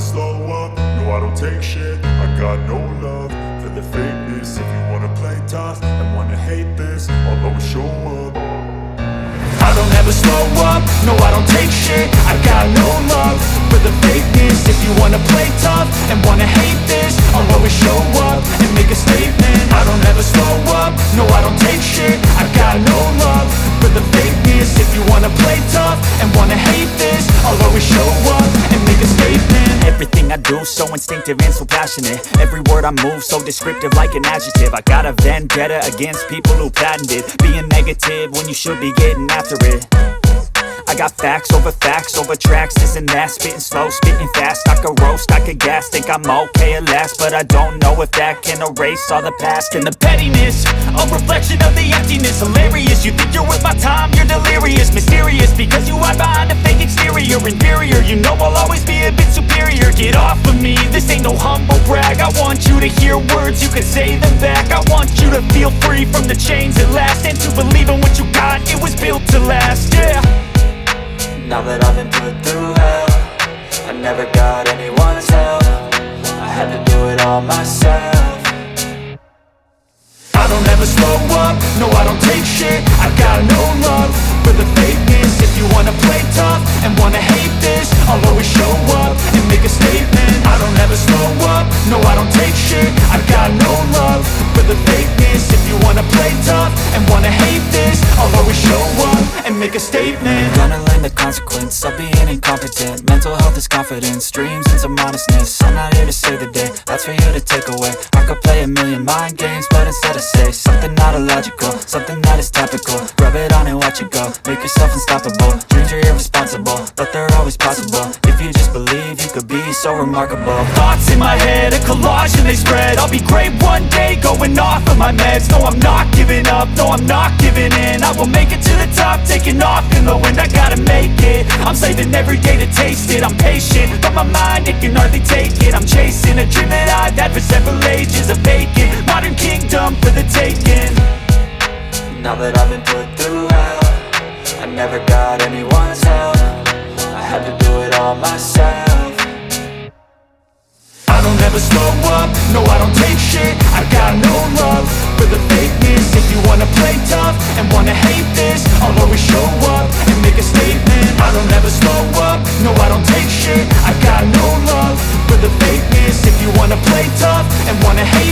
slow up, no I don't take shit. I got no love for the fakeness. If you wanna play tough and wanna hate this, I'll always show up. I don't ever slow up, no I don't take shit. I got no love for the fakeness. If you wanna play tough and wanna hate this, I'll always show up and make a statement. I don't ever slow up, no I don't take shit. I got no love for the fakeness. If you wanna play tough and wanna hate this, I'll always show up and make a statement. Everything I do so instinctive and so passionate. Every word I move so descriptive like an adjective. I got a vendetta against people who patented being negative when you should be getting after it. I got facts over tracks, this and that. Spitting slow, spitting fast, I could roast, I could gas. Think I'm okay at last, but I don't know if that can erase all the past. And the pettiness, a reflection of the emptiness. Hilarious, you think you're worth my time, you're delirious. Mysterious, because you hide behind a fake exterior. Inferior, you know I'll always be a bit superior. Get off of me, this ain't no humble brag. I want you to hear words, you can say them back. I want you to feel free from the chains at last, and to believe in what you got, it was built to last, yeah. Now that I've been put through hell, I never got anyone's help. I had to do it all myself. I don't ever slow up, no I don't take shit. I got no love for the fakeness. If you wanna play tough and wanna hate this, I'll always show up and make a statement. I don't ever slow up, no I don't take shit. I got no love for the fakeness. If you wanna play tough and wanna hate this, I'll always show up and make a statement. Gonna learn the consequence of being incompetent. Mental health is confidence, dreams and some honestness. I'm not here to save the day, that's for you to take away. I could play a million mind games, but instead I say something not illogical, something that is topical. Rub it on and watch it go, make yourself unstoppable. Dreams are irresponsible, but they're always possible. If you just believe, you could be so remarkable. Thoughts in my head, a collage and they spread. I'll be great one day, going off of my meds. No, I'm not giving up, no, I'm not giving in. I will make it to the top, taking off in the wind. I gotta make it, I'm saving every day to taste it. I'm patient, but my mind, it can hardly take it. I'm chasing a dream that I've had for several ages. A vacant, modern kingdom for the taking. Now that I've been put through hell, I never got anyone's help. I had to do it all myself. I don't ever slow up, no I don't take shit. I got no love for the fakeness. If you wanna play tough and wanna hate this, I'll always show up and make a statement. I don't ever slow up, no I don't take shit. I got no love for the fakeness. If you wanna play tough and wanna hate